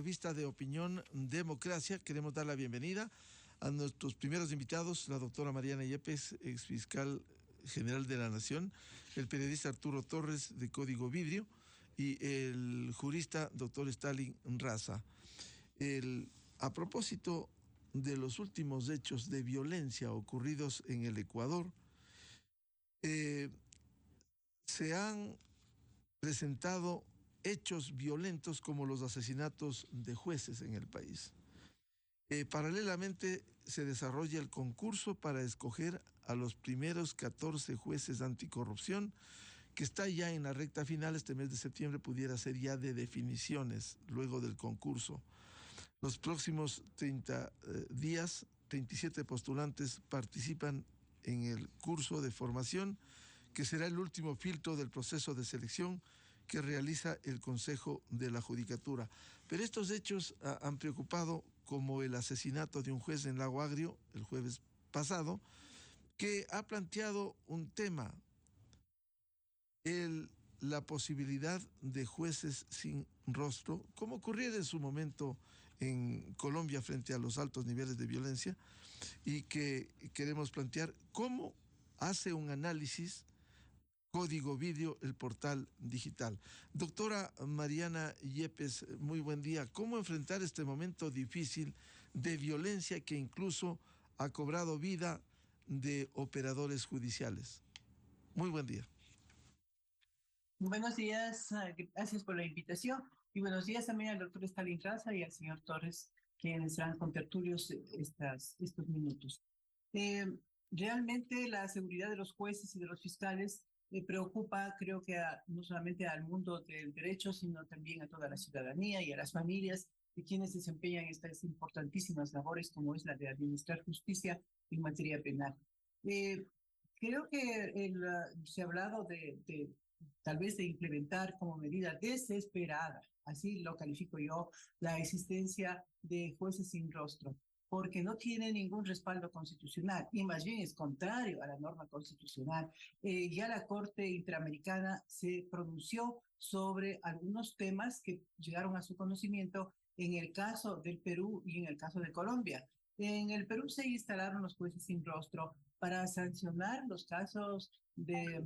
Revista de Opinión Democracia. Queremos dar la bienvenida a nuestros primeros invitados, la doctora Mariana Yepes, exfiscal general de la Nación, el periodista Arturo Torres de Código Vidrio y el jurista doctor Stalin Raza. A propósito de los últimos hechos de violencia ocurridos en el Ecuador, se han presentado hechos violentos como los asesinatos de jueces en el país. Paralelamente se desarrolla el concurso para escoger a los primeros 14 jueces anticorrupción, que está ya en la recta final. Este mes de septiembre pudiera ser ya de definiciones luego del concurso. Los próximos 30 días, 27 postulantes participan en el curso de formación, que será el último filtro del proceso de selección que realiza el Consejo de la Judicatura. Pero estos hechos han preocupado, como el asesinato de un juez en Lago Agrio el jueves pasado, que ha planteado un tema, la posibilidad de jueces sin rostro, como ocurrió en su momento en Colombia frente a los altos niveles de violencia, y que queremos plantear cómo hace un análisis Código Vidrio, el portal digital. Doctora Mariana Yepes, muy buen día. ¿Cómo enfrentar este momento difícil de violencia que incluso ha cobrado vida de operadores judiciales? Muy buen día. Buenos días, gracias por la invitación. Y buenos días también al doctor Stalin Raza y al señor Torres, quienes serán contertulios estos minutos. Realmente la seguridad de los jueces y de los fiscales preocupa, creo que no solamente al mundo del derecho, sino también a toda la ciudadanía y a las familias de quienes desempeñan estas importantísimas labores, como es la de administrar justicia en materia penal. Creo que se ha hablado de tal vez de implementar como medida desesperada, así lo califico yo, la existencia de jueces sin rostro, porque no tiene ningún respaldo constitucional y más bien es contrario a la norma constitucional. Ya la Corte Interamericana se pronunció sobre algunos temas que llegaron a su conocimiento en el caso del Perú y en el caso de Colombia. En el Perú se instalaron los jueces sin rostro para sancionar los casos de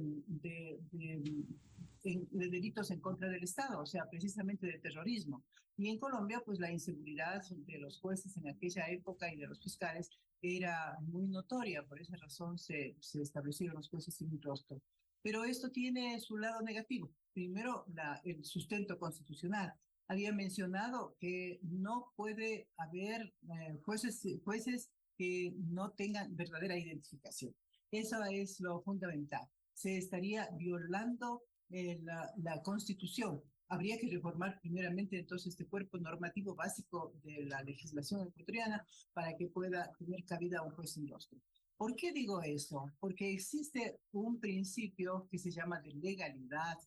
delitos en contra del Estado, o sea, precisamente de terrorismo. Y en Colombia, pues la inseguridad de los jueces en aquella época y de los fiscales era muy notoria, por esa razón se establecieron los jueces sin rostro. Pero esto tiene su lado negativo. Primero, el sustento constitucional. Había mencionado que no puede haber jueces que no tengan verdadera identificación. Eso es lo fundamental. Se estaría violando la Constitución. Habría que reformar primeramente entonces este cuerpo normativo básico de la legislación ecuatoriana para que pueda tener cabida un juez sin rostro. ¿Por qué digo eso? Porque existe un principio que se llama de legalidad.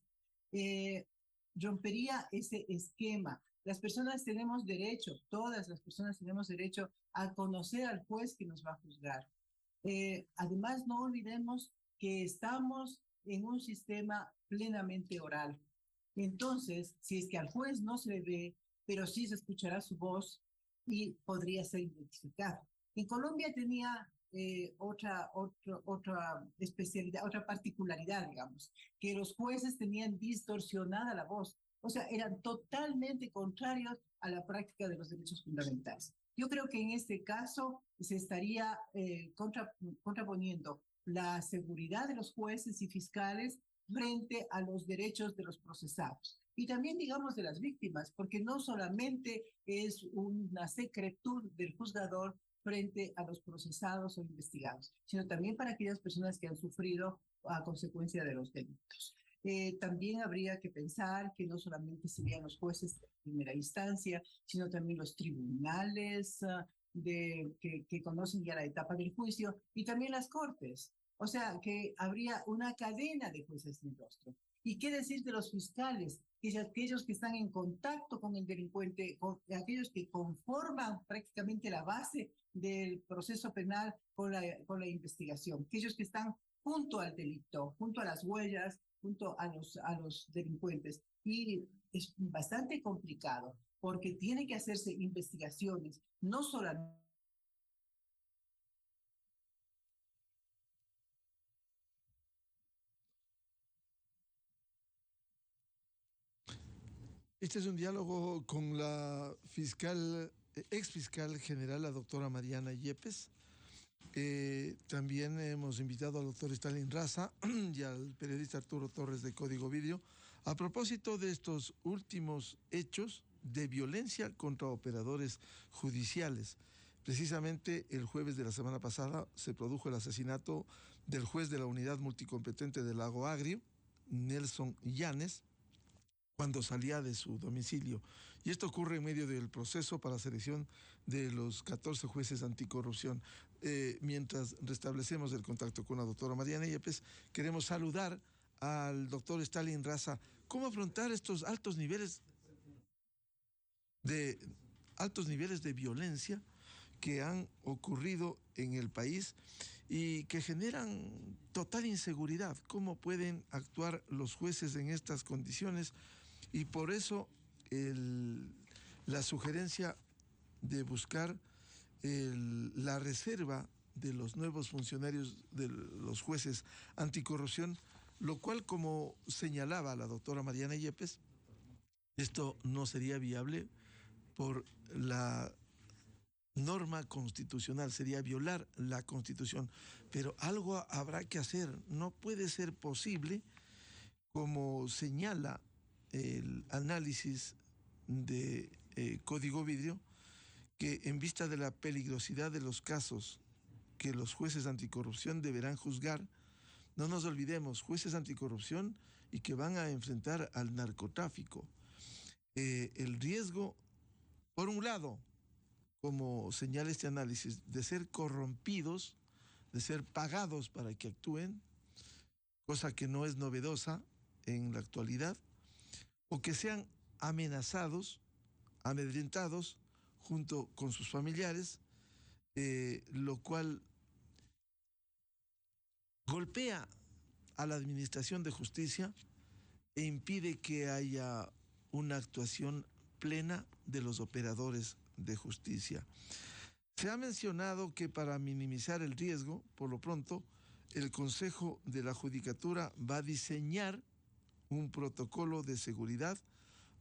Rompería ese esquema. Las personas tenemos derecho, todas las personas tenemos derecho a conocer al juez que nos va a juzgar. Además, no olvidemos que estamos en un sistema plenamente oral. Entonces, si es que al juez no se le ve, pero sí se escuchará su voz y podría ser identificado. En Colombia tenía otra especialidad, otra particularidad, digamos, que los jueces tenían distorsionada la voz, o sea, eran totalmente contrarios a la práctica de los derechos fundamentales. Yo creo que en este caso se estaría contraponiendo la seguridad de los jueces y fiscales frente a los derechos de los procesados. Y también, digamos, de las víctimas, porque no solamente es una secretud del juzgador frente a los procesados o investigados, sino también para aquellas personas que han sufrido a consecuencia de los delitos. También habría que pensar que no solamente serían los jueces de primera instancia, sino también los tribunales que conocen ya la etapa del juicio y también las cortes. O sea, que habría una cadena de jueces sin rostro. ¿Y qué decir de los fiscales? Que aquellos que están en contacto con el delincuente, aquellos que conforman prácticamente la base del proceso penal con la investigación, aquellos que están junto al delito, junto a las huellas, junto a los delincuentes. Y es bastante complicado, porque tiene que hacerse investigaciones, no solamente. Este es un diálogo con la ex fiscal general, la doctora Mariana Yepes. También hemos invitado al doctor Stalin Raza y al periodista Arturo Torres de Código Vidrio a propósito de estos últimos hechos de violencia contra operadores judiciales. Precisamente el jueves de la semana pasada se produjo el asesinato del juez de la unidad multicompetente del Lago Agrio, Nelson Llanes, cuando salía de su domicilio. Y esto ocurre en medio del proceso para selección de los 14 jueces anticorrupción. Mientras restablecemos el contacto con la doctora Mariana Yepes, queremos saludar al doctor Stalin Raza. ¿Cómo afrontar estos de, altos niveles de violencia que han ocurrido en el país y que generan total inseguridad? ¿Cómo pueden actuar los jueces en estas condiciones? Y por eso la sugerencia de buscar la reserva de los nuevos funcionarios, de los jueces anticorrupción, lo cual, como señalaba la doctora Mariana Yepes, esto no sería viable por la norma constitucional, sería violar la Constitución, pero algo habrá que hacer. No puede ser posible, como señala el análisis de Código Vidrio, que en vista de la peligrosidad de los casos que los jueces anticorrupción deberán juzgar, no nos olvidemos, jueces anticorrupción y que van a enfrentar al narcotráfico. El riesgo, por un lado, como señala este análisis, de ser corrompidos, de ser pagados para que actúen, cosa que no es novedosa en la actualidad, o que sean amenazados, amedrentados, junto con sus familiares, lo cual golpea a la administración de justicia e impide que haya una actuación plena de los operadores de justicia. Se ha mencionado que para minimizar el riesgo, por lo pronto, el Consejo de la Judicatura va a diseñar un protocolo de seguridad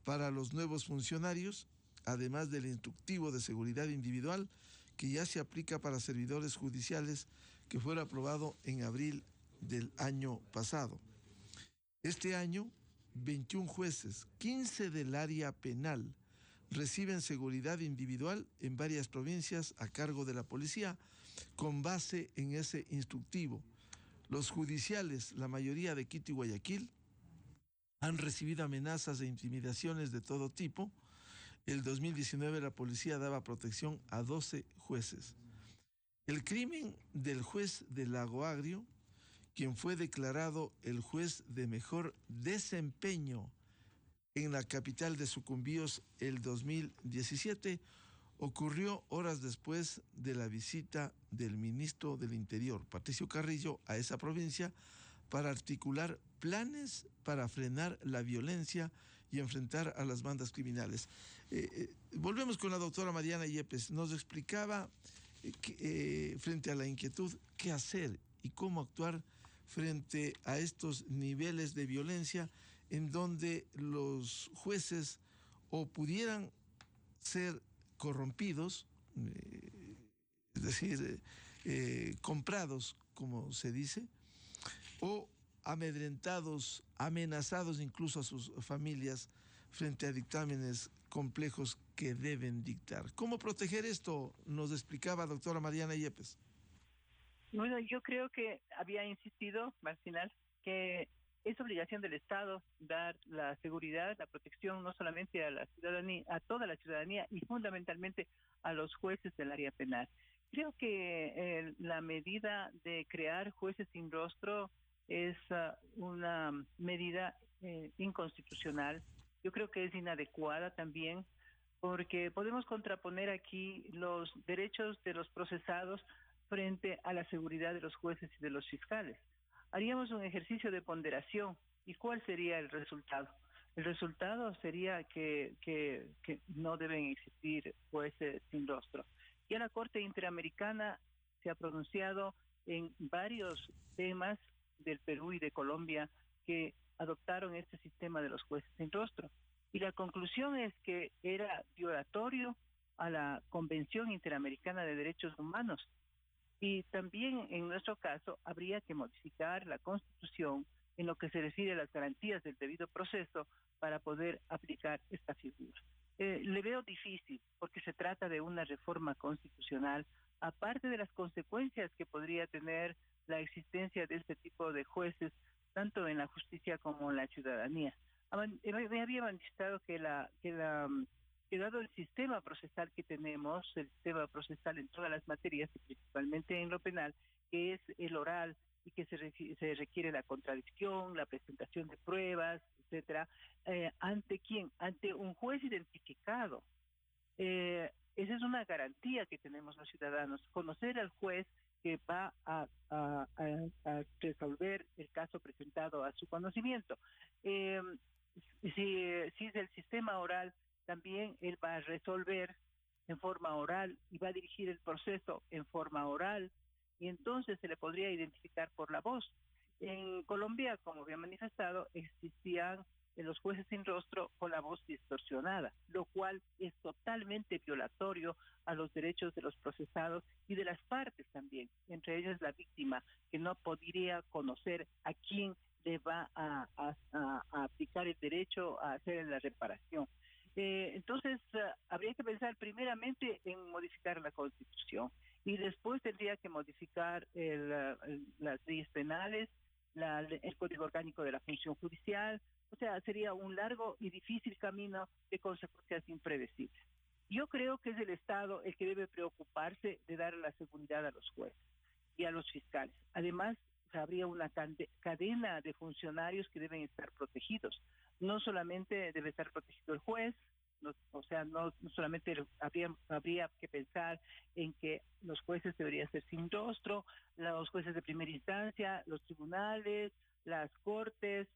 para los nuevos funcionarios, además del instructivo de seguridad individual que ya se aplica para servidores judiciales, que fue aprobado en abril del año pasado. Este año, 21 jueces, 15 del área penal, reciben seguridad individual en varias provincias a cargo de la policía, con base en ese instructivo. Los judiciales, la mayoría de Quito y Guayaquil, han recibido amenazas e intimidaciones de todo tipo. El 2019 la policía daba protección a 12 jueces. El crimen del juez de Lago Agrio, quien fue declarado el juez de mejor desempeño en la capital de Sucumbíos el 2017, ocurrió horas después de la visita del ministro del Interior, Patricio Carrillo, a esa provincia para articular planes para frenar la violencia y enfrentar a las bandas criminales. Volvemos con la doctora Mariana Yepes. Nos explicaba frente a la inquietud qué hacer y cómo actuar frente a estos niveles de violencia en donde los jueces o pudieran ser corrompidos, es decir, comprados, como se dice, o amedrentados, amenazados incluso a sus familias frente a dictámenes complejos que deben dictar. ¿Cómo proteger esto? Nos explicaba doctora Mariana Yepes. Bueno, yo creo que había insistido, al final, que es obligación del Estado dar la seguridad, la protección no solamente a la ciudadanía, a toda la ciudadanía y fundamentalmente a los jueces del área penal. Creo que la medida de crear jueces sin rostro es una medida inconstitucional. Yo creo que es inadecuada también, porque podemos contraponer aquí los derechos de los procesados frente a la seguridad de los jueces y de los fiscales. Haríamos un ejercicio de ponderación. ¿Y cuál sería el resultado? El resultado sería que no deben existir jueces sin rostro. Ya la Corte Interamericana se ha pronunciado en varios temas del Perú y de Colombia que adoptaron este sistema de los jueces sin rostro. Y la conclusión es que era violatorio a la Convención Interamericana de Derechos Humanos. Y también en nuestro caso habría que modificar la Constitución en lo que se refiere a las garantías del debido proceso para poder aplicar esta figura. Le veo difícil porque se trata de una reforma constitucional, aparte de las consecuencias que podría tener la existencia de este tipo de jueces, tanto en la justicia como en la ciudadanía. Me había manifestado que dado el sistema procesal que tenemos, el sistema procesal en todas las materias, y principalmente en lo penal, que es el oral y que se requiere la contradicción, la presentación de pruebas, etcétera, ¿ante quién? Ante un juez identificado. Esa es una garantía que tenemos los ciudadanos, conocer al juez que va a resolver el caso presentado a su conocimiento. Si es el sistema oral, también él va a resolver en forma oral y va a dirigir el proceso en forma oral, y entonces se le podría identificar por la voz. En Colombia, como había manifestado, existían los jueces sin rostro con la voz distorsionada, lo cual es totalmente violatorio a los derechos de los procesados y de las partes también, entre ellas la víctima, que no podría conocer a quién le va a aplicar el derecho a hacer la reparación. Entonces, habría que pensar primeramente en modificar la Constitución y después tendría que modificar las leyes penales, el Código Orgánico de la Función Judicial. O sea, sería un largo y difícil camino de consecuencias impredecibles. Yo creo que es el Estado el que debe preocuparse de dar la seguridad a los jueces y a los fiscales. Además, habría una cadena de funcionarios que deben estar protegidos. No solamente debe estar protegido el juez, no solamente habría que pensar en que los jueces deberían ser sin rostro, los jueces de primera instancia, los tribunales, las cortes,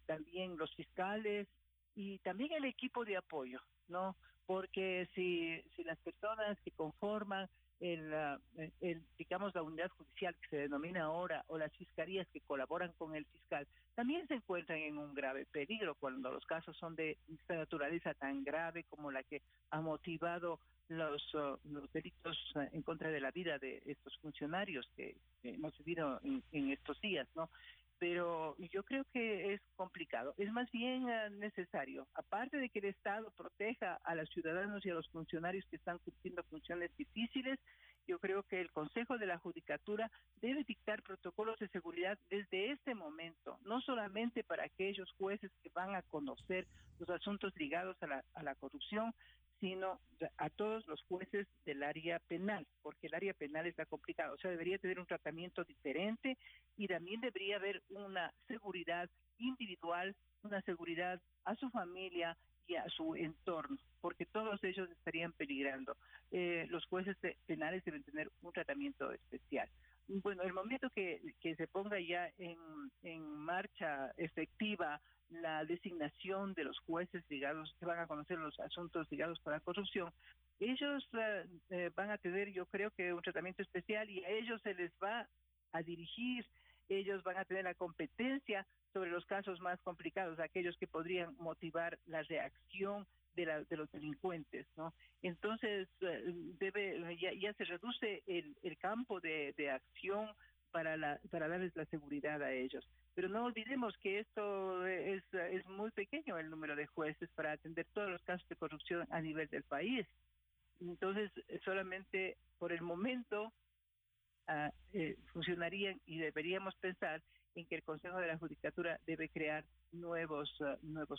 también los fiscales y también el equipo de apoyo, ¿no? Porque si las personas que conforman digamos, la unidad judicial que se denomina ahora, o las fiscalías que colaboran con el fiscal, también se encuentran en un grave peligro cuando los casos son de esta naturaleza tan grave como la que ha motivado los delitos en contra de la vida de estos funcionarios que hemos vivido en estos días, ¿no? Pero yo creo que es complicado. Es más bien necesario, aparte de que el Estado proteja a los ciudadanos y a los funcionarios que están cumpliendo funciones difíciles, yo creo que el Consejo de la Judicatura debe dictar protocolos de seguridad desde este momento, no solamente para aquellos jueces que van a conocer los asuntos ligados a la corrupción, sino a todos los jueces del área penal, porque el área penal está complicado. O sea, debería tener un tratamiento diferente y también debería haber una seguridad individual, una seguridad a su familia y a su entorno, porque todos ellos estarían peligrando. Los jueces penales deben tener un tratamiento especial. Bueno, el momento que se ponga ya en marcha efectiva la designación de los jueces ligados, que van a conocer los asuntos ligados con la corrupción, ellos van a tener, yo creo que un tratamiento especial y a ellos se les va a dirigir, ellos van a tener la competencia sobre los casos más complicados, aquellos que podrían motivar la reacción de los delincuentes, ¿no? Entonces, ya se reduce el campo de acción para darles la seguridad a ellos. Pero no olvidemos que esto es muy pequeño el número de jueces para atender todos los casos de corrupción a nivel del país. Entonces, solamente por el momento funcionarían y deberíamos pensar en que el Consejo de la Judicatura debe crear nuevos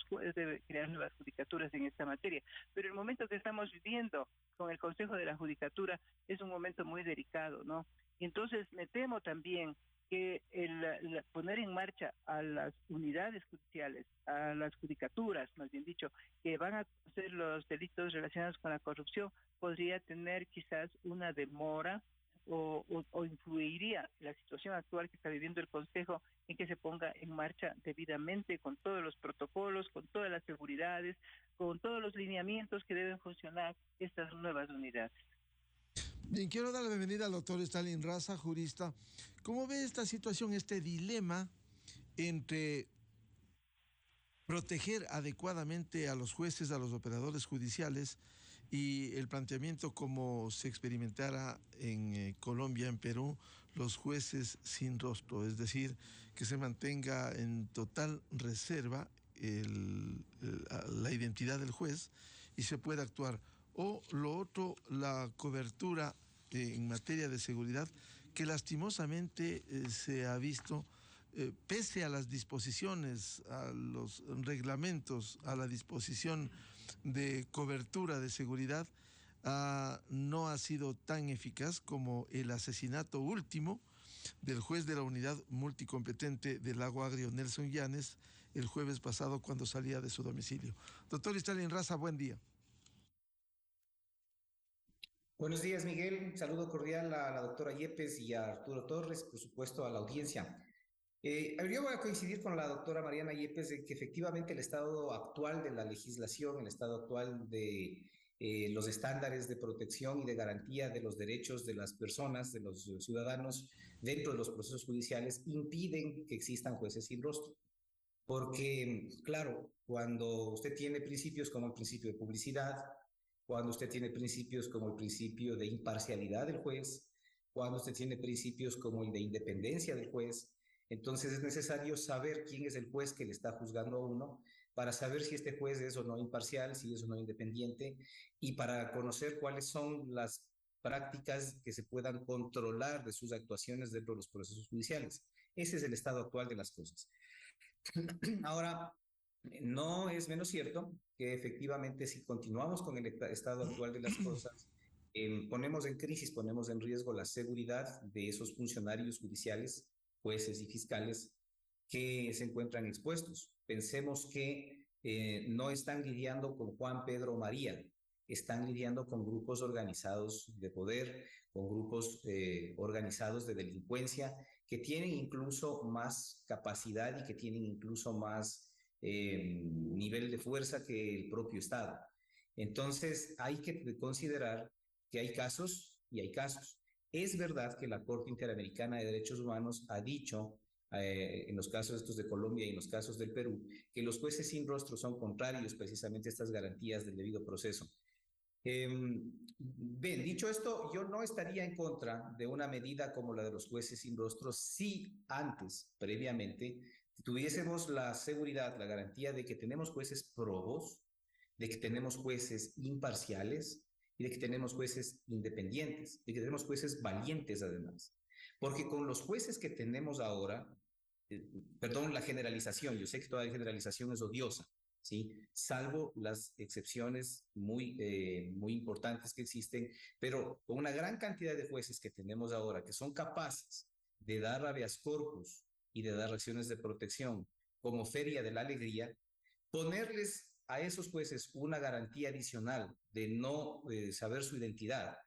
jueces, debe crear nuevas judicaturas en esta materia. Pero el momento que estamos viviendo con el Consejo de la Judicatura es un momento muy delicado, ¿no? Y entonces me temo también que el poner en marcha a las unidades judiciales, a las judicaturas, más bien dicho, que van a hacer los delitos relacionados con la corrupción, podría tener quizás una demora o influiría la situación actual que está viviendo el Consejo en que se ponga en marcha debidamente con todos los protocolos, con todas las seguridades, con todos los lineamientos que deben funcionar estas nuevas unidades. Bien, quiero dar la bienvenida al doctor Stalin Raza, jurista. ¿Cómo ve esta situación, este dilema entre proteger adecuadamente a los jueces, a los operadores judiciales y el planteamiento como se experimentara en Colombia, en Perú, los jueces sin rostro, es decir, que se mantenga en total reserva la identidad del juez y se pueda actuar? O lo otro, la cobertura en materia de seguridad, que lastimosamente se ha visto pese a las disposiciones, a los reglamentos, a la disposición de cobertura de seguridad, no ha sido tan eficaz como el asesinato último del juez de la unidad multicompetente del Lago Agrio, Nelson Llanes, el jueves pasado cuando salía de su domicilio. Doctor Stalin Raza, buen día. Buenos días, Miguel. Un saludo cordial a la doctora Yepes y a Arturo Torres, por supuesto, a la audiencia. Yo voy a coincidir con la doctora Mariana Yepes de que efectivamente el estado actual de la legislación, el estado actual de los estándares de protección y de garantía de los derechos de las personas, de los ciudadanos dentro de los procesos judiciales, impiden que existan jueces sin rostro. Porque, claro, cuando usted tiene principios como el principio de publicidad, cuando usted tiene principios como el principio de imparcialidad del juez, cuando usted tiene principios como el de independencia del juez, entonces es necesario saber quién es el juez que le está juzgando a uno para saber si este juez es o no imparcial, si es o no independiente, y para conocer cuáles son las prácticas que se puedan controlar de sus actuaciones dentro de los procesos judiciales. Ese es el estado actual de las cosas. Ahora, no es menos cierto que efectivamente si continuamos con el estado actual de las cosas, ponemos en crisis, ponemos en riesgo la seguridad de esos funcionarios judiciales, jueces y fiscales que se encuentran expuestos. Pensemos que no están lidiando con Juan, Pedro, María, están lidiando con grupos organizados de poder, con grupos organizados de delincuencia, que tienen incluso más capacidad y que tienen incluso más nivel de fuerza que el propio Estado. Entonces, hay que considerar que hay casos y hay casos. Es verdad que la Corte Interamericana de Derechos Humanos ha dicho, en los casos estos de Colombia y en los casos del Perú, que los jueces sin rostro son contrarios precisamente a estas garantías del debido proceso. Bien, dicho esto, yo no estaría en contra de una medida como la de los jueces sin rostro si antes, previamente, tuviésemos la seguridad, la garantía de que tenemos jueces probos, de que tenemos jueces imparciales y de que tenemos jueces independientes, de que tenemos jueces valientes además. Porque con los jueces que tenemos ahora, perdón la generalización, yo sé que toda generalización es odiosa, ¿sí? Salvo las excepciones muy importantes que existen, pero con una gran cantidad de jueces que tenemos ahora que son capaces de dar habeas corpus y de dar acciones de protección como feria de la alegría, ponerles a esos jueces una garantía adicional de no saber su identidad,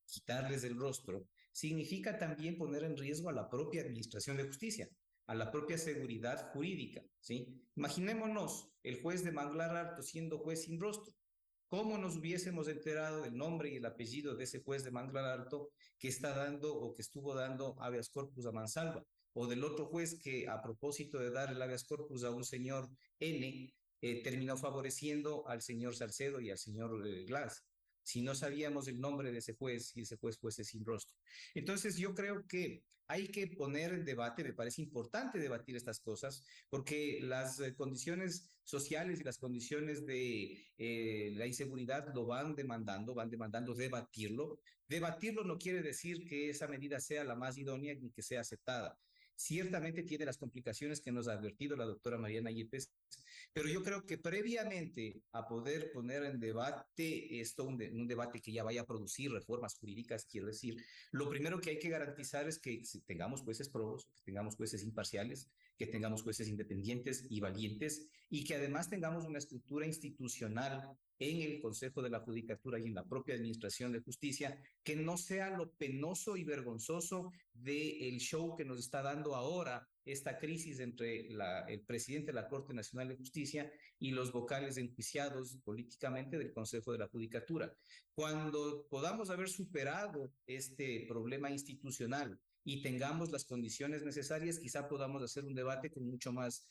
quitarles el rostro, significa también poner en riesgo a la propia administración de justicia, a la propia seguridad jurídica, ¿sí? Imaginémonos el juez de Manglar Alto siendo juez sin rostro. ¿Cómo nos hubiésemos enterado del nombre y el apellido de ese juez de Manglar Alto que está dando o que estuvo dando habeas corpus a mansalva? O del otro juez que, a propósito de dar el habeas corpus a un señor N, terminó favoreciendo al señor Salcedo y al señor Glass, si no sabíamos el nombre de ese juez y ese juez fuese sin rostro. Entonces yo creo que hay que poner en debate, me parece importante debatir estas cosas, porque las condiciones sociales y las condiciones de la inseguridad lo van demandando debatirlo. Debatirlo no quiere decir que esa medida sea la más idónea ni que sea aceptada. Ciertamente tiene las complicaciones que nos ha advertido la doctora Mariana Yepes, Pero yo creo que previamente a poder poner en debate esto, un debate que ya vaya a producir reformas jurídicas, quiero decir, lo primero que hay que garantizar es que tengamos jueces probos, que tengamos jueces imparciales, que tengamos jueces independientes y valientes, y que además tengamos una estructura institucional en el Consejo de la Judicatura y en la propia Administración de Justicia, que no sea lo penoso y vergonzoso del show que nos está dando ahora esta crisis entre el presidente de la Corte Nacional de Justicia y los vocales enjuiciados políticamente del Consejo de la Judicatura. Cuando podamos haber superado este problema institucional y tengamos las condiciones necesarias, quizá podamos hacer un debate con mucho más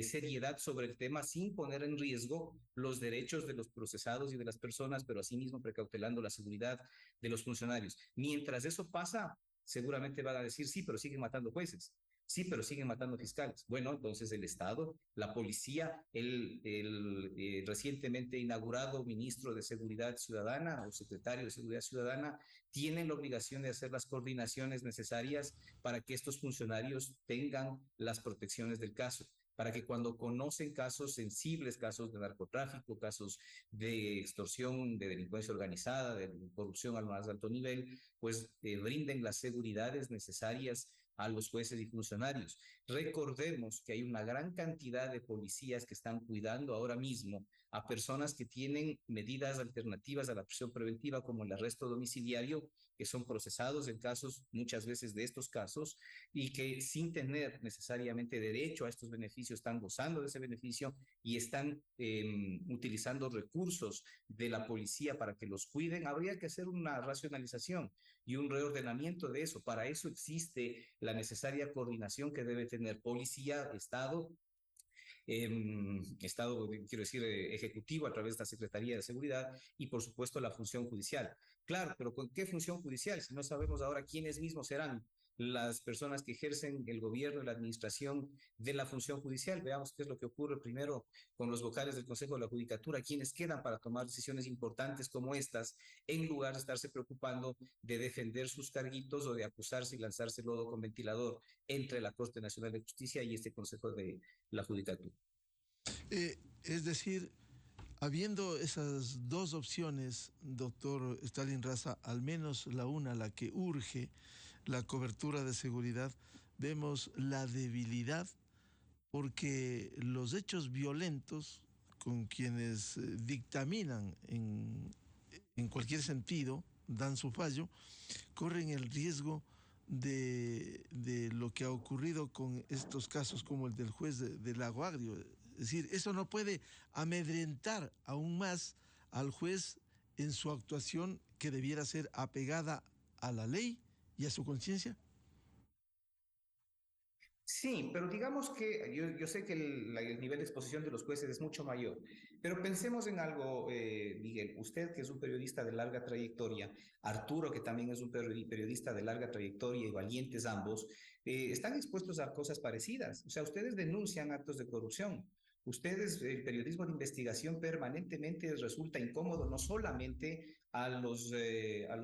seriedad sobre el tema sin poner en riesgo los derechos de los procesados y de las personas, pero asimismo precautelando la seguridad de los funcionarios. Mientras eso pasa, seguramente van a decir, sí, pero siguen matando jueces. Sí, pero siguen matando fiscales. Bueno, entonces el Estado, la policía, el recientemente inaugurado ministro de Seguridad Ciudadana o secretario de Seguridad Ciudadana tienen la obligación de hacer las coordinaciones necesarias para que estos funcionarios tengan las protecciones del caso, para que cuando conocen casos sensibles, casos de narcotráfico, casos de extorsión, de delincuencia organizada, de corrupción al más alto nivel, pues brinden las seguridades necesarias a los jueces y funcionarios. Recordemos que hay una gran cantidad de policías que están cuidando ahora mismo a personas que tienen medidas alternativas a la prisión preventiva, como el arresto domiciliario, que son procesados en casos, muchas veces de estos casos, y que sin tener necesariamente derecho a estos beneficios, están gozando de ese beneficio y están utilizando recursos de la policía para que los cuiden. Habría que hacer una racionalización y un reordenamiento de eso. Para eso existe la necesaria coordinación que debe tener policía, Estado, quiero decir, ejecutivo a través de la Secretaría de Seguridad y, por supuesto, la función judicial. Claro, pero ¿con qué función judicial? Si no sabemos ahora quiénes mismos serán las personas que ejercen el gobierno y la administración de la función judicial. Veamos qué es lo que ocurre primero con los vocales del Consejo de la Judicatura, quienes quedan para tomar decisiones importantes como estas, en lugar de estarse preocupando de defender sus carguitos o de acusarse y lanzarse lodo con ventilador entre la Corte Nacional de Justicia y este Consejo de la Judicatura. Es decir, habiendo esas dos opciones, doctor Stalin Raza, al menos la una, la que urge la cobertura de seguridad, vemos la debilidad porque los hechos violentos con quienes dictaminan en cualquier sentido, dan su fallo, corren el riesgo de lo que ha ocurrido con estos casos como el del juez de Lago Agrio. Es decir, eso no puede amedrentar aún más al juez en su actuación que debiera ser apegada a la ley y a su conciencia. Sí, pero digamos que yo sé que el nivel de exposición de los jueces es mucho mayor, pero pensemos en algo, Miguel, usted que es un periodista de larga trayectoria, Arturo que también es un periodista de larga trayectoria y valientes ambos, están expuestos a cosas parecidas. O sea, ustedes denuncian actos de corrupción. Ustedes, el periodismo de investigación permanentemente resulta incómodo no solamente a los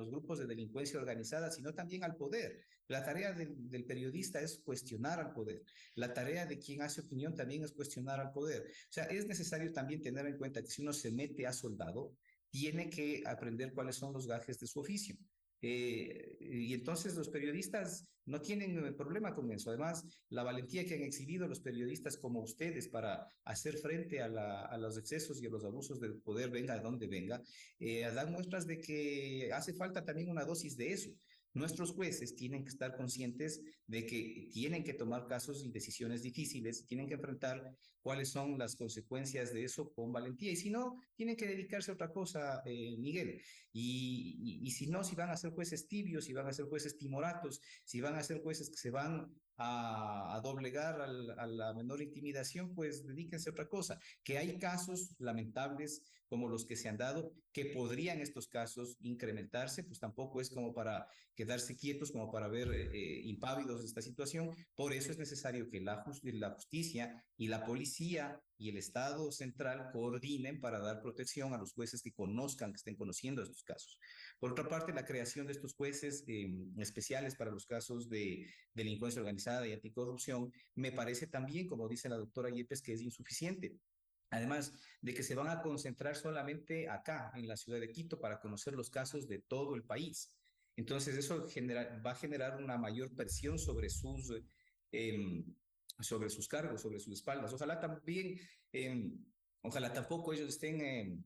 grupos de delincuencia organizada, sino también al poder. La tarea del periodista es cuestionar al poder. La tarea de quien hace opinión también es cuestionar al poder. O sea, es necesario también tener en cuenta que si uno se mete a soldado, tiene que aprender cuáles son los gajes de su oficio. Y entonces los periodistas no tienen problema con eso. Además, la valentía que han exhibido los periodistas como ustedes para hacer frente a los excesos y a los abusos del poder, venga de donde venga, dan muestras de que hace falta también una dosis de eso. Nuestros jueces tienen que estar conscientes de que tienen que tomar casos y decisiones difíciles, tienen que enfrentar cuáles son las consecuencias de eso con valentía. Y si no, tienen que dedicarse a otra cosa, Miguel. Y si no, si van a ser jueces tibios, si van a ser jueces timoratos, si van a ser jueces que se van a doblegar a la menor intimidación, pues dedíquense a otra cosa. Que hay casos lamentables como los que se han dado, que podrían estos casos incrementarse, pues tampoco es como para quedarse quietos, como para ver impávidos de esta situación. Por eso es necesario que la justicia y la policía y el Estado central coordinen para dar protección a los jueces que conozcan, que estén conociendo estos casos. Por otra parte, la creación de estos jueces especiales para los casos de delincuencia organizada y anticorrupción me parece también, como dice la doctora Yepes, que es insuficiente. Además de que se van a concentrar solamente acá, en la ciudad de Quito, para conocer los casos de todo el país. Entonces, eso va a generar una mayor presión em, sobre sus cargos, sobre sus espaldas. Em, ojalá tampoco ellos estén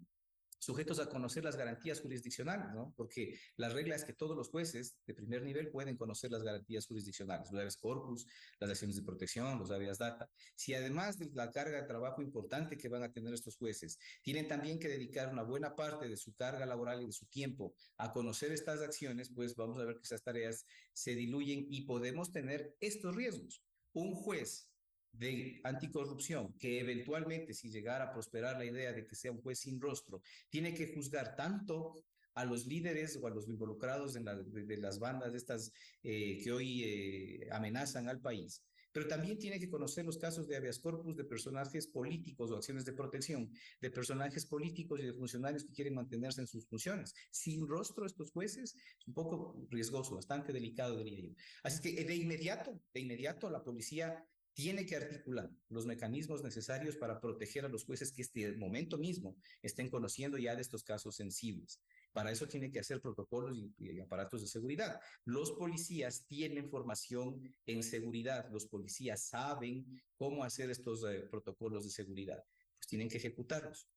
sujetos a conocer las garantías jurisdiccionales, ¿no? Porque la regla es que todos los jueces de primer nivel pueden conocer las garantías jurisdiccionales, los habeas corpus, las acciones de protección, los habeas data. Si además de la carga de trabajo importante que van a tener estos jueces, tienen también que dedicar una buena parte de su carga laboral y de su tiempo a conocer estas acciones, pues vamos a ver que esas tareas se diluyen y podemos tener estos riesgos. Un juez de anticorrupción, que eventualmente, si llegara a prosperar la idea de que sea un juez sin rostro, tiene que juzgar tanto a los líderes o a los involucrados de las bandas estas que hoy amenazan al país, pero también tiene que conocer los casos de habeas corpus de personajes políticos o acciones de protección de personajes políticos y de funcionarios que quieren mantenerse en sus funciones. Sin rostro estos jueces es un poco riesgoso, bastante delicado, diría yo. Así que de inmediato la policía tiene que articular los mecanismos necesarios para proteger a los jueces que este momento mismo estén conociendo ya de estos casos sensibles. Para eso tiene que hacer protocolos y aparatos de seguridad. Los policías tienen formación en seguridad, los policías saben cómo hacer estos protocolos de seguridad, pues tienen que ejecutarlos.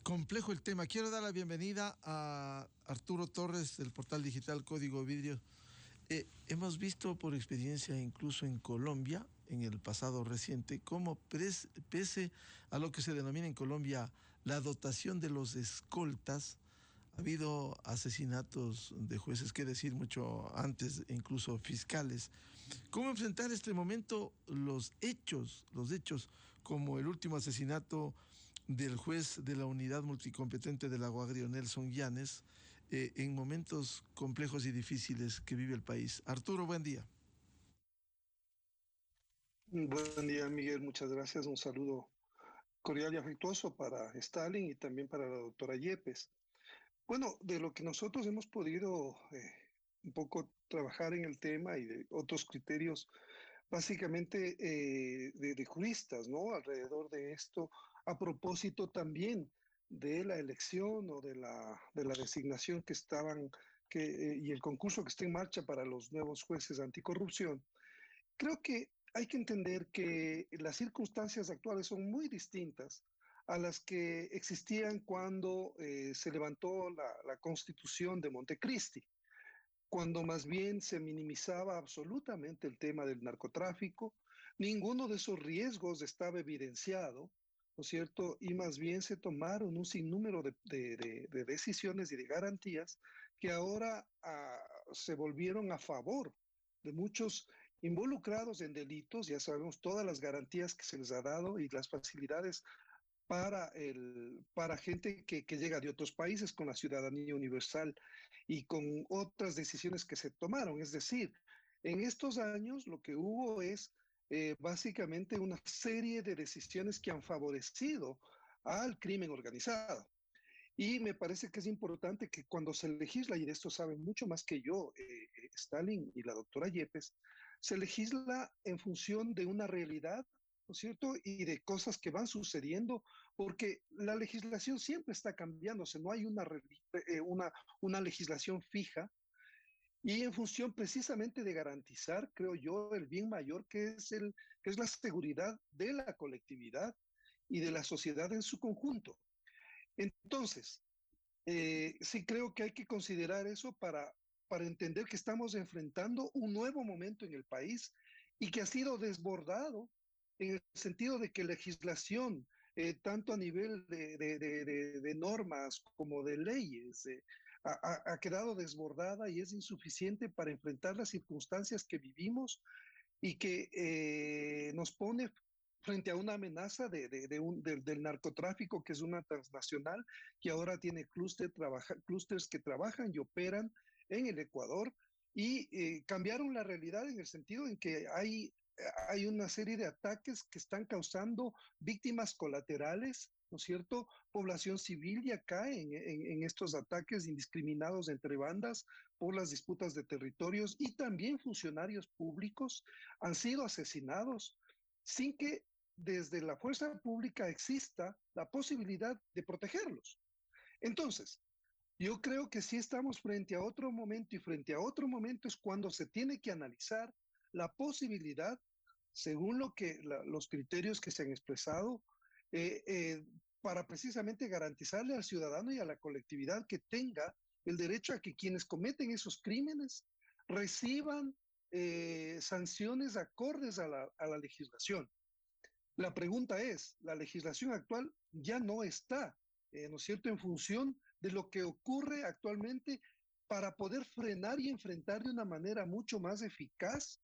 Complejo el tema. Quiero dar la bienvenida a Arturo Torres del portal digital Código Vidrio. Hemos visto por experiencia incluso en Colombia, en el pasado reciente, cómo pese a lo que se denomina en Colombia la dotación de los escoltas, ha habido asesinatos de jueces, qué decir, mucho antes, incluso fiscales. ¿Cómo enfrentar este momento los hechos, como el último asesinato del juez de la unidad multicompetente del Agua Agrio, Nelson Llanes, en momentos complejos y difíciles que vive el país? Arturo, buen día. Buen día, Miguel. Muchas gracias. Un saludo cordial y afectuoso para Stalin y también para la doctora Yepes. Bueno, de lo que nosotros hemos podido un poco trabajar en el tema y de otros criterios, básicamente de juristas, ¿no? Alrededor de esto, a propósito también de la elección o de la designación que y el concurso que está en marcha para los nuevos jueces anticorrupción. Creo que hay que entender que las circunstancias actuales son muy distintas a las que existían cuando se levantó la Constitución de Montecristi, cuando más bien se minimizaba absolutamente el tema del narcotráfico. Ninguno de esos riesgos estaba evidenciado, ¿no es cierto? Y más bien se tomaron un sinnúmero de decisiones y de garantías que ahora se volvieron a favor de muchos involucrados en delitos. Ya sabemos todas las garantías que se les ha dado y las facilidades para gente que llega de otros países con la ciudadanía universal y con otras decisiones que se tomaron. Es decir, en estos años lo que hubo es básicamente una serie de decisiones que han favorecido al crimen organizado. Y me parece que es importante que cuando se legisla, y de esto saben mucho más que yo, Stalin y la doctora Yepes, se legisla en función de una realidad, ¿no es cierto? Y de cosas que van sucediendo, porque la legislación siempre está cambiándose, no hay una legislación fija, y en función precisamente de garantizar, creo yo, el bien mayor que es la seguridad de la colectividad y de la sociedad en su conjunto. Entonces, sí creo que hay que considerar eso para entender que estamos enfrentando un nuevo momento en el país y que ha sido desbordado en el sentido de que legislación, tanto a nivel de normas como de leyes, ha quedado desbordada y es insuficiente para enfrentar las circunstancias que vivimos y que nos pone frente a una amenaza del narcotráfico, que es una transnacional, que ahora tiene clústeres que trabajan y operan en el Ecuador, y cambiaron la realidad en el sentido en que hay una serie de ataques que están causando víctimas colaterales, ¿no es cierto? Población civil ya cae en estos ataques indiscriminados entre bandas por las disputas de territorios, y también funcionarios públicos han sido asesinados sin que desde la fuerza pública exista la posibilidad de protegerlos. Entonces, yo creo que sí estamos frente a otro momento y frente a otro momento es cuando se tiene que analizar la posibilidad, según los criterios que se han expresado, eh, eh, para precisamente garantizarle al ciudadano y a la colectividad que tenga el derecho a que quienes cometen esos crímenes reciban sanciones acordes a la legislación. La pregunta es, la legislación actual ya no está, ¿no es cierto?, en función de lo que ocurre actualmente para poder frenar y enfrentar de una manera mucho más eficaz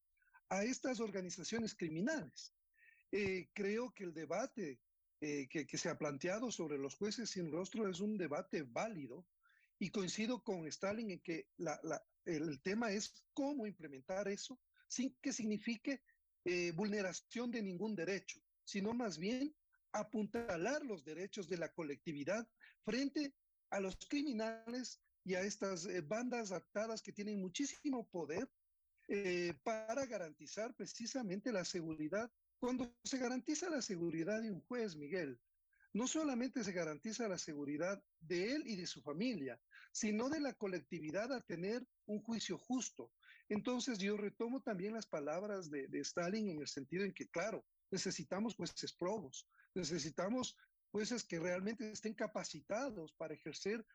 a estas organizaciones criminales. Creo que el debate que se ha planteado sobre los jueces sin rostro es un debate válido y coincido con Stalin en que el tema es cómo implementar eso sin que signifique vulneración de ningún derecho, sino más bien apuntalar los derechos de la colectividad frente a los criminales y a estas bandas armadas que tienen muchísimo poder para garantizar precisamente la seguridad. Cuando se garantiza la seguridad de un juez, Miguel, no solamente se garantiza la seguridad de él y de su familia, sino de la colectividad a tener un juicio justo. Entonces yo retomo también las palabras de Stalin en el sentido en que, claro, necesitamos jueces probos, necesitamos jueces que realmente estén capacitados para ejercer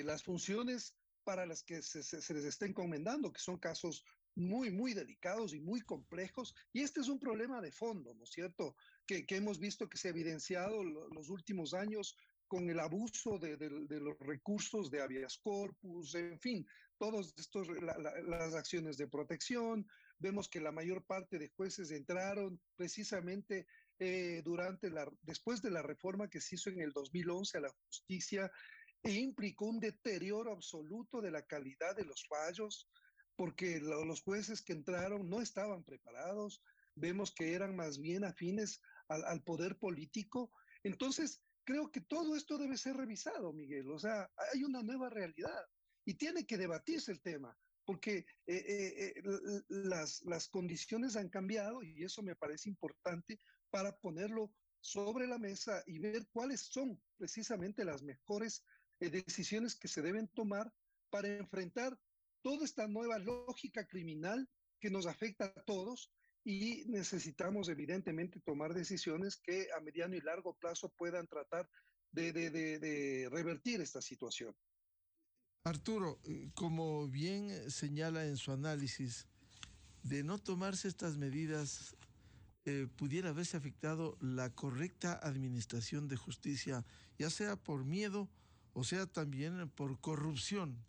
las funciones para las que se les está encomendando, que son casos muy, muy delicados y muy complejos. Y este es un problema de fondo, ¿no es cierto? Que hemos visto que se ha evidenciado los últimos años con el abuso de los recursos de habeas corpus, en fin, todos estos, las acciones de protección. Vemos que la mayor parte de jueces entraron precisamente después de la reforma que se hizo en el 2011 a la justicia e implicó un deterioro absoluto de la calidad de los fallos, porque los jueces que entraron no estaban preparados, vemos que eran más bien afines al poder político. Entonces, creo que todo esto debe ser revisado, Miguel. O sea, hay una nueva realidad y tiene que debatirse el tema, porque las condiciones han cambiado y eso me parece importante para ponerlo sobre la mesa y ver cuáles son precisamente las mejores decisiones que se deben tomar para enfrentar toda esta nueva lógica criminal que nos afecta a todos y necesitamos evidentemente tomar decisiones que a mediano y largo plazo puedan tratar de revertir esta situación. Arturo, como bien señala en su análisis, de no tomarse estas medidas, pudiera haberse afectado la correcta administración de justicia, ya sea por miedo o sea también por corrupción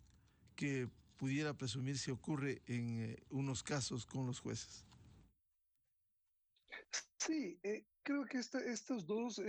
que pudiera presumirse ocurre en unos casos con los jueces. Sí, creo que estos dos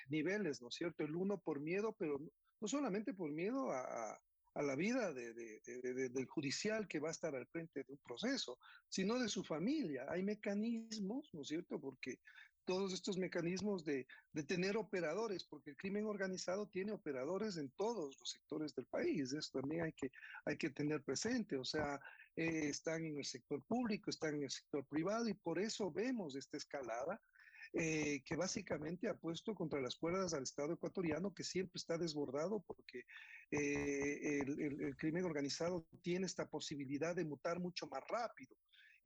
niveles, ¿no es cierto? El uno por miedo, pero no solamente por miedo a la vida del judicial que va a estar al frente de un proceso, sino de su familia. Hay mecanismos, ¿no es cierto? Porque todos estos mecanismos de tener operadores, porque el crimen organizado tiene operadores en todos los sectores del país, eso también hay que tener presente, o sea, están en el sector público, están en el sector privado y por eso vemos esta escalada que básicamente ha puesto contra las cuerdas al Estado ecuatoriano, que siempre está desbordado porque el crimen organizado tiene esta posibilidad de mutar mucho más rápido.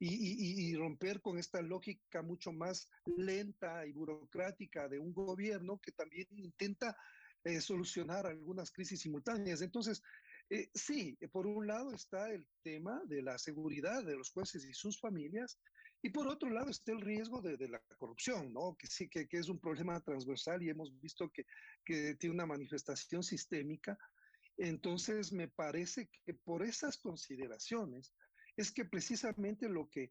Y romper con esta lógica mucho más lenta y burocrática de un gobierno que también intenta solucionar algunas crisis simultáneas. Entonces, sí, por un lado está el tema de la seguridad de los jueces y sus familias, y por otro lado está el riesgo de la corrupción, ¿no? Que sí, que es un problema transversal y hemos visto que tiene una manifestación sistémica. Entonces, me parece que por esas consideraciones es que precisamente lo que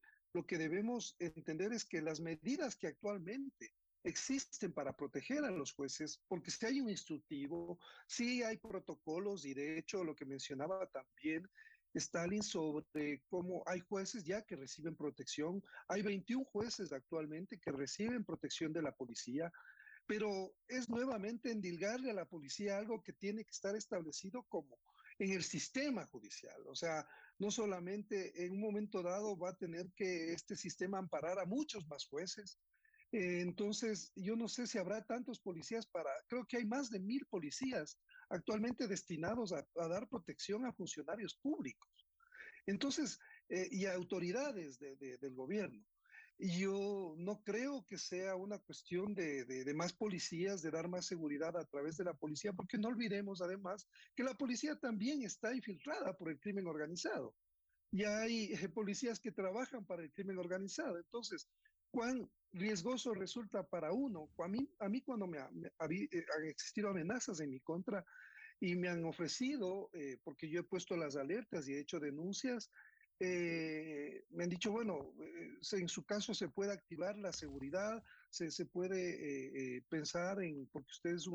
debemos entender es que las medidas que actualmente existen para proteger a los jueces, porque si hay un instructivo, sí hay protocolos y de hecho lo que mencionaba también Stalin sobre cómo hay jueces ya que reciben protección, hay 21 jueces actualmente que reciben protección de la policía, pero es nuevamente endilgarle a la policía algo que tiene que estar establecido como en el sistema judicial. O sea, no solamente en un momento dado va a tener que este sistema amparar a muchos más jueces. Entonces, yo no sé si habrá tantos policías creo que hay más de 1000 policías actualmente destinados a dar protección a funcionarios públicos. Entonces, y a autoridades del gobierno. Y yo no creo que sea una cuestión de más policías, de dar más seguridad a través de la policía, porque no olvidemos además que la policía también está infiltrada por el crimen organizado. Y hay policías que trabajan para el crimen organizado. Entonces, ¿cuán riesgoso resulta para uno? A mí cuando han existido amenazas en mi contra y me han ofrecido, porque yo he puesto las alertas y he hecho denuncias, me han dicho, bueno, en su caso se puede activar la seguridad, se puede pensar en, porque usted es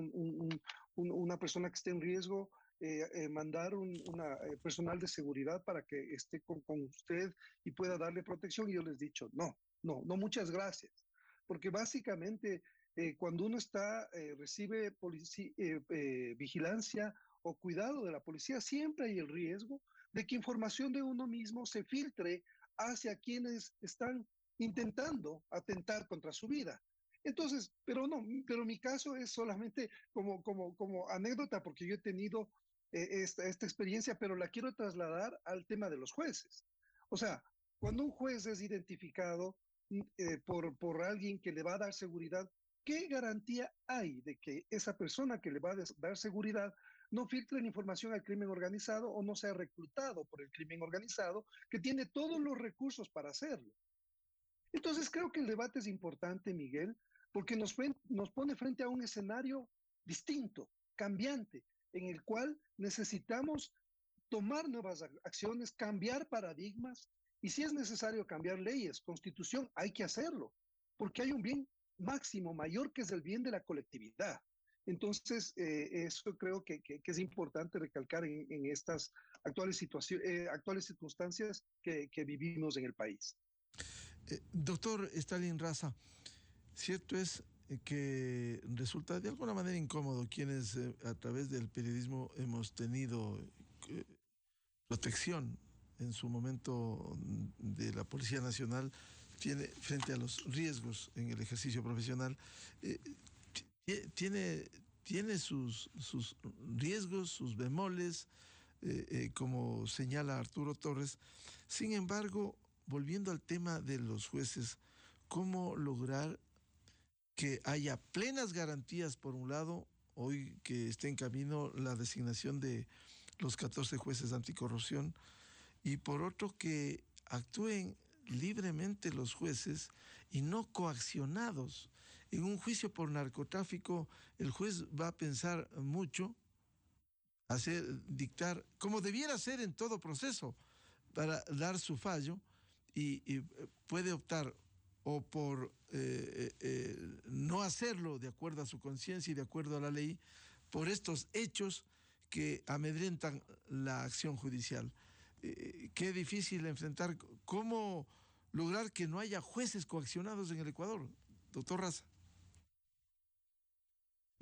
una persona que esté en riesgo, mandar una personal de seguridad para que esté con usted y pueda darle protección. Y yo les he dicho, no, no, no, muchas gracias. Porque básicamente cuando uno recibe vigilancia o cuidado de la policía, siempre hay el riesgo de que información de uno mismo se filtre hacia quienes están intentando atentar contra su vida. Entonces, pero no, pero mi caso es solamente como anécdota, porque yo he tenido esta experiencia, pero la quiero trasladar al tema de los jueces. O sea, cuando un juez es identificado por alguien que le va a dar seguridad, ¿qué garantía hay de que esa persona que le va a dar seguridad no filtre la información al crimen organizado o no sea reclutado por el crimen organizado, que tiene todos los recursos para hacerlo? Entonces creo que el debate es importante, Miguel, porque nos pone frente a un escenario distinto, cambiante, en el cual necesitamos tomar nuevas acciones, cambiar paradigmas, y si es necesario cambiar leyes, constitución, hay que hacerlo, porque hay un bien máximo, mayor, que es el bien de la colectividad. Entonces, eso creo que es importante recalcar en estas actuales circunstancias que vivimos en el país. Doctor Stalin Raza, cierto es que resulta de alguna manera incómodo quienes a través del periodismo hemos tenido protección en su momento de la Policía Nacional frente a los riesgos en el ejercicio profesional. Tiene sus riesgos, sus bemoles, como señala Arturo Torres. Sin embargo, volviendo al tema de los jueces, ¿cómo lograr que haya plenas garantías, por un lado, hoy que esté en camino la designación de los 14 jueces anticorrupción, y por otro que actúen libremente los jueces y no coaccionados? En un juicio por narcotráfico, el juez va a pensar mucho, dictar, como debiera ser en todo proceso, para dar su fallo, y puede optar o por no hacerlo de acuerdo a su conciencia y de acuerdo a la ley, por estos hechos que amedrentan la acción judicial. Qué difícil enfrentar. ¿Cómo lograr que no haya jueces coaccionados en el Ecuador, doctor Raza?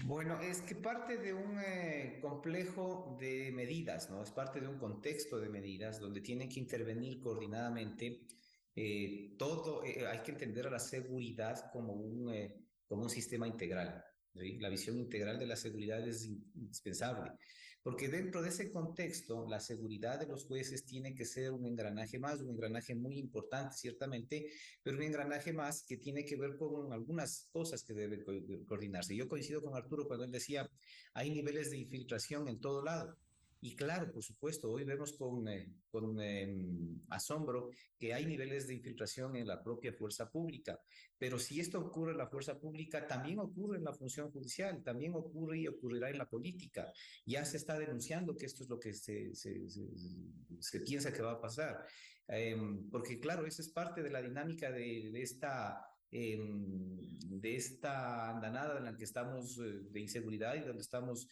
Bueno, es que parte de un complejo de medidas, ¿no? Es parte de un contexto de medidas donde tienen que intervenir coordinadamente hay que entender a la seguridad como un sistema integral. ¿Sí? La visión integral de la seguridad es indispensable, porque dentro de ese contexto, la seguridad de los jueces tiene que ser un engranaje más, un engranaje muy importante, ciertamente, pero un engranaje más que tiene que ver con algunas cosas que deben coordinarse. Yo coincido con Arturo cuando él decía, hay niveles de infiltración en todo lado. Y claro, por supuesto, hoy vemos con asombro que hay niveles de infiltración en la propia fuerza pública, pero si esto ocurre en la fuerza pública, también ocurre en la función judicial, también ocurre y ocurrirá en la política. Ya se está denunciando que esto es lo que se piensa que va a pasar, porque claro, esa es parte de la dinámica de esta andanada en la que estamos de inseguridad y donde estamos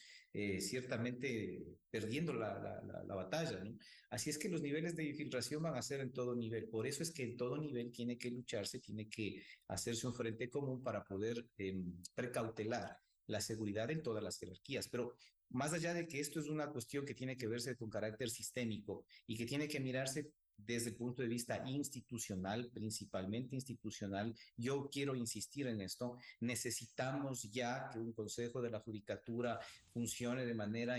ciertamente perdiendo la batalla, ¿no? Así es que los niveles de infiltración van a ser en todo nivel. Por eso es que en todo nivel tiene que lucharse, tiene que hacerse un frente común para poder precautelar la seguridad en todas las jerarquías. Pero más allá de que esto es una cuestión que tiene que verse con carácter sistémico y que tiene que mirarse desde el punto de vista institucional, principalmente institucional, yo quiero insistir en esto, necesitamos ya que un Consejo de la Judicatura funcione de manera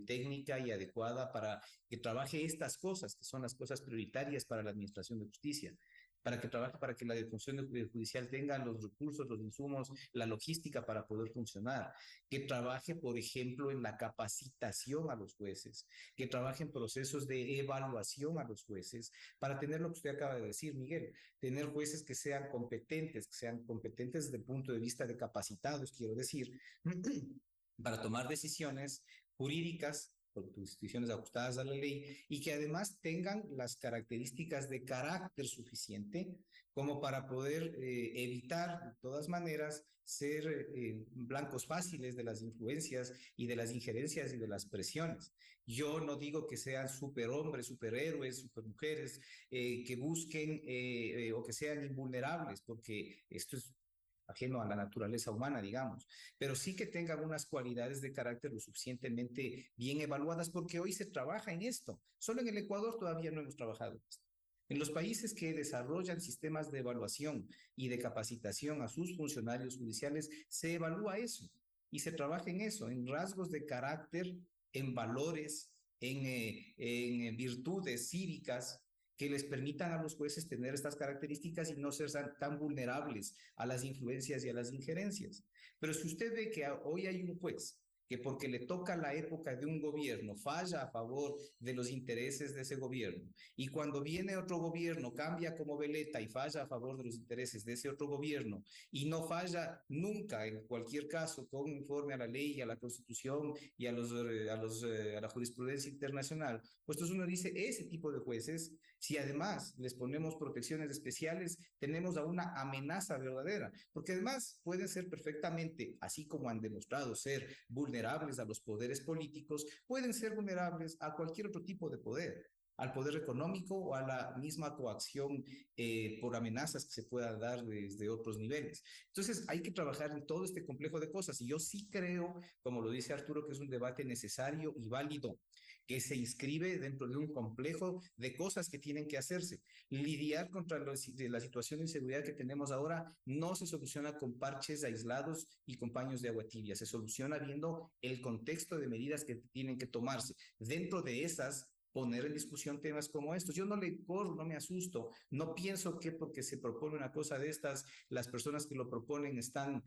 técnica y adecuada para que trabaje estas cosas, que son las cosas prioritarias para la Administración de Justicia, para que trabaje, para que la función judicial tenga los recursos, los insumos, la logística para poder funcionar, que trabaje, por ejemplo, en la capacitación a los jueces, que trabaje en procesos de evaluación a los jueces, para tener lo que usted acaba de decir, Miguel, tener jueces que sean competentes desde el punto de vista de capacitados, quiero decir, para tomar decisiones jurídicas por decisiones ajustadas a la ley y que además tengan las características de carácter suficiente como para poder evitar de todas maneras ser blancos fáciles de las influencias y de las injerencias y de las presiones. Yo no digo que sean superhombres, superhéroes, supermujeres, que busquen o que sean invulnerables, porque esto es ajeno a la naturaleza humana, digamos, pero sí que tengan unas cualidades de carácter lo suficientemente bien evaluadas, porque hoy se trabaja en esto. Solo en el Ecuador todavía no hemos trabajado en esto. En los países que desarrollan sistemas de evaluación y de capacitación a sus funcionarios judiciales, se evalúa eso y se trabaja en eso, en rasgos de carácter, en valores, en virtudes cívicas que les permitan a los jueces tener estas características y no ser tan vulnerables a las influencias y a las injerencias. Pero si usted ve que hoy hay un juez que porque le toca la época de un gobierno falla a favor de los intereses de ese gobierno y cuando viene otro gobierno cambia como veleta y falla a favor de los intereses de ese otro gobierno y no falla nunca en cualquier caso conforme a la ley y a la Constitución y a la jurisprudencia internacional, pues entonces uno dice, ese tipo de jueces, si además les ponemos protecciones especiales, tenemos a una amenaza verdadera, porque además pueden ser perfectamente, así como han demostrado ser vulnerables a los poderes políticos, pueden ser vulnerables a cualquier otro tipo de poder, al poder económico o a la misma coacción por amenazas que se pueda dar desde otros niveles. Entonces hay que trabajar en todo este complejo de cosas y yo sí creo, como lo dice Arturo, que es un debate necesario y válido, que se inscribe dentro de un complejo de cosas que tienen que hacerse. Lidiar contra la situación de inseguridad que tenemos ahora no se soluciona con parches aislados y con paños de agua tibia, se soluciona viendo el contexto de medidas que tienen que tomarse. Dentro de esas, poner en discusión temas como estos. Yo no le corro, no me asusto, no pienso que porque se propone una cosa de estas, las personas que lo proponen están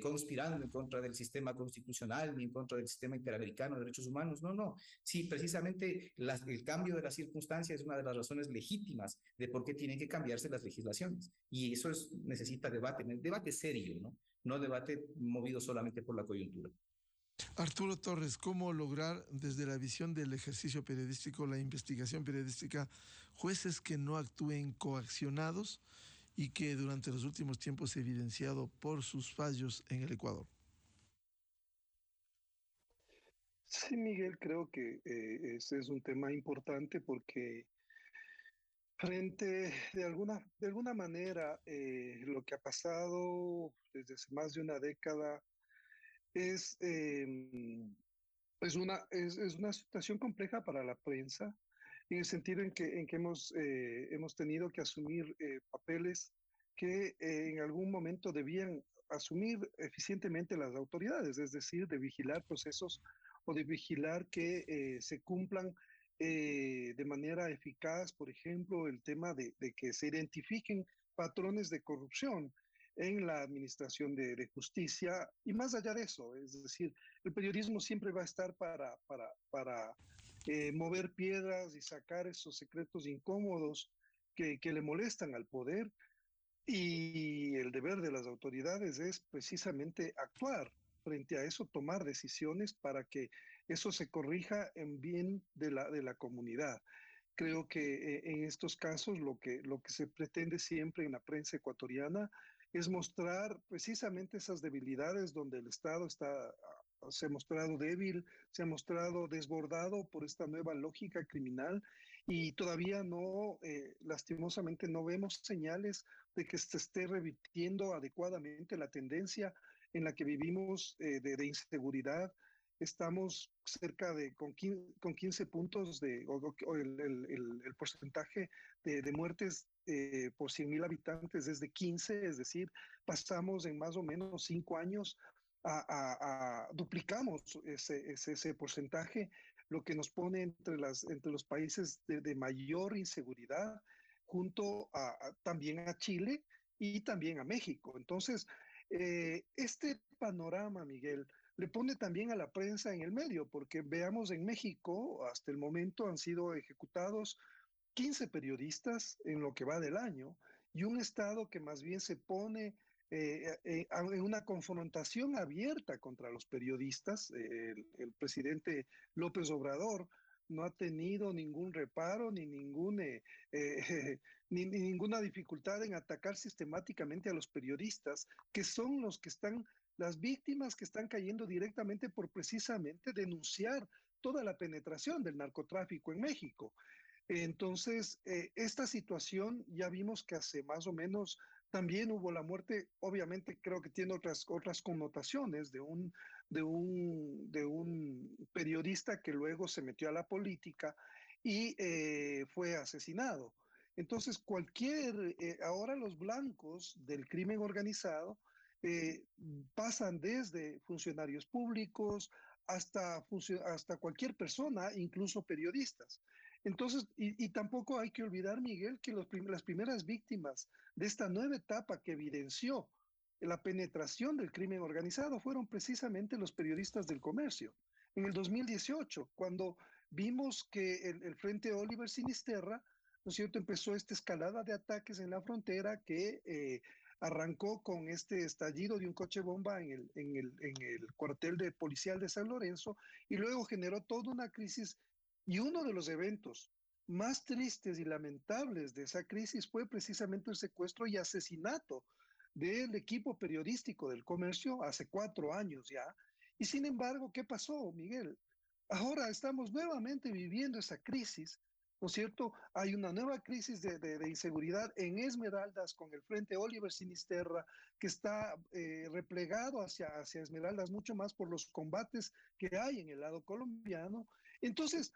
conspirando en contra del sistema constitucional ni en contra del sistema interamericano de derechos humanos. No, no. Sí, precisamente el cambio de las circunstancias es una de las razones legítimas de por qué tienen que cambiarse las legislaciones. Y eso necesita debate serio, ¿no? No debate movido solamente por la coyuntura. Arturo Torres, ¿cómo lograr desde la visión del ejercicio periodístico, la investigación periodística, jueces que no actúen coaccionados y que durante los últimos tiempos se ha evidenciado por sus fallos en el Ecuador? Sí, Miguel, creo que ese es un tema importante porque frente de alguna manera lo que ha pasado desde hace más de una década es, es una situación compleja para la prensa, en el sentido en que hemos tenido que asumir papeles que en algún momento debían asumir eficientemente las autoridades, es decir, de vigilar procesos o de vigilar que se cumplan de manera eficaz, por ejemplo, el tema de que se identifiquen patrones de corrupción en la administración de justicia y más allá de eso, es decir, el periodismo siempre va a estar para mover piedras y sacar esos secretos incómodos que le molestan al poder y el deber de las autoridades es precisamente actuar frente a eso, tomar decisiones para que eso se corrija en bien de la comunidad. Creo que en estos casos lo que se pretende siempre en la prensa ecuatoriana es mostrar precisamente esas debilidades donde el Estado se ha mostrado débil, se ha mostrado desbordado por esta nueva lógica criminal y todavía no, lastimosamente, no vemos señales de que se esté revirtiendo adecuadamente la tendencia en la que vivimos de inseguridad. Estamos cerca de con 15 puntos o el porcentaje de muertes por 100.000 habitantes es de 15, es decir, pasamos en más o menos 5 años duplicamos ese porcentaje, lo que nos pone entre los países de mayor inseguridad, junto también a Chile y también a México. Entonces, este panorama, Miguel, le pone también a la prensa en el medio, porque veamos, en México hasta el momento han sido ejecutados 15 periodistas en lo que va del año, y un Estado que más bien se pone en una confrontación abierta contra los periodistas. El presidente López Obrador no ha tenido ningún reparo ni ninguna dificultad en atacar sistemáticamente a los periodistas, que son los que están, las víctimas que están cayendo directamente por precisamente denunciar toda la penetración del narcotráfico en México. Entonces, esta situación ya vimos que hace más o menos también hubo la muerte. Obviamente creo que tiene otras connotaciones de un periodista que luego se metió a la política y fue asesinado. Entonces, ahora los blancos del crimen organizado eh, pasan desde funcionarios públicos hasta cualquier persona, incluso periodistas. Entonces, y tampoco hay que olvidar, Miguel, que las primeras víctimas de esta nueva etapa que evidenció la penetración del crimen organizado fueron precisamente los periodistas del comercio. En el 2018, cuando vimos que el Frente Oliver Sinisterra, ¿no es cierto?, empezó esta escalada de ataques en la frontera que arrancó con este estallido de un coche bomba en el cuartel policial de San Lorenzo, y luego generó toda una crisis. Y uno de los eventos más tristes y lamentables de esa crisis fue precisamente el secuestro y asesinato del equipo periodístico del comercio hace 4 años ya. Y sin embargo, ¿qué pasó, Miguel? Ahora estamos nuevamente viviendo esa crisis, ¿no es cierto? Hay una nueva crisis de inseguridad en Esmeraldas con el Frente Oliver Sinisterra, que está replegado hacia Esmeraldas mucho más por los combates que hay en el lado colombiano. Entonces,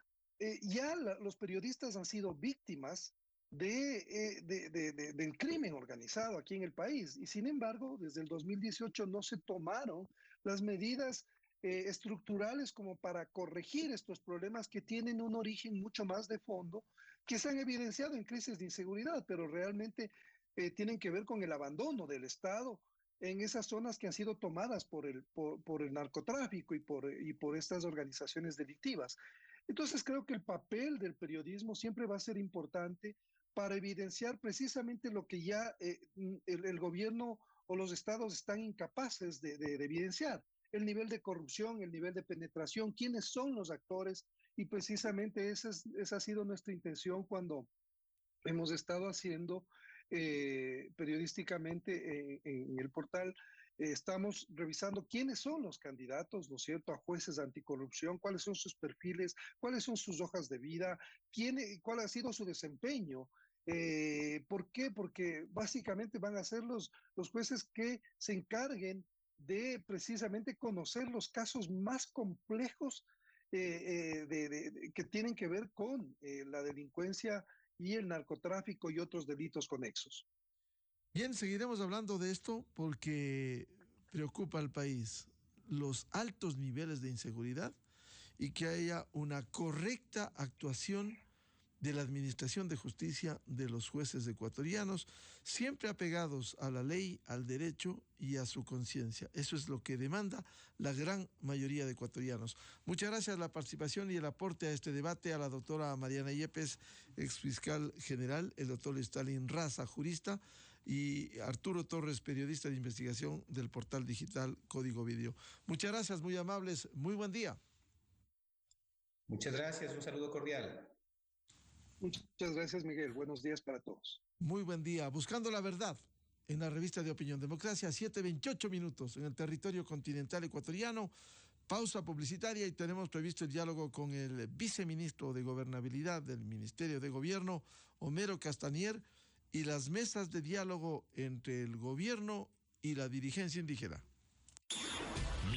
los periodistas han sido víctimas del crimen organizado aquí en el país, y sin embargo, desde el 2018 no se tomaron las medidas estructurales como para corregir estos problemas que tienen un origen mucho más de fondo, que se han evidenciado en crisis de inseguridad, pero realmente tienen que ver con el abandono del Estado en esas zonas que han sido tomadas por el narcotráfico y por estas organizaciones delictivas. Entonces creo que el papel del periodismo siempre va a ser importante para evidenciar precisamente lo que ya el gobierno o los estados están incapaces de evidenciar: el nivel de corrupción, el nivel de penetración, quiénes son los actores, y precisamente esa ha sido nuestra intención cuando hemos estado haciendo periodísticamente en el portal. Estamos revisando quiénes son los candidatos, ¿no es cierto?, a jueces anticorrupción, cuáles son sus perfiles, cuáles son sus hojas de vida, cuál ha sido su desempeño. ¿Por qué? Porque básicamente van a ser los jueces que se encarguen de precisamente conocer los casos más complejos que tienen que ver con la delincuencia y el narcotráfico y otros delitos conexos. Bien, seguiremos hablando de esto porque preocupa al país los altos niveles de inseguridad y que haya una correcta actuación de la Administración de Justicia, de los jueces ecuatorianos, siempre apegados a la ley, al derecho y a su conciencia. Eso es lo que demanda la gran mayoría de ecuatorianos. Muchas gracias por la participación y el aporte a este debate a la doctora Mariana Yepes, exfiscal general, el doctor Stalin Raza, jurista, y Arturo Torres, periodista de investigación del portal digital Código Video. Muchas gracias, muy amables, muy buen día. Muchas gracias, un saludo cordial. Muchas gracias, Miguel. Buenos días para todos. Muy buen día. Buscando la verdad en la revista de Opinión Democracia, 7:28 minutos en el territorio continental ecuatoriano. Pausa publicitaria y tenemos previsto el diálogo con el viceministro de Gobernabilidad del Ministerio de Gobierno, Homero Castañer, y las mesas de diálogo entre el gobierno y la dirigencia indígena.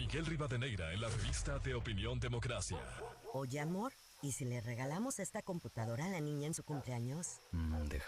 Miguel Rivadeneira en la revista de Opinión Democracia. Oye, amor, ¿y si le regalamos esta computadora a la niña en su cumpleaños? Déjame ver.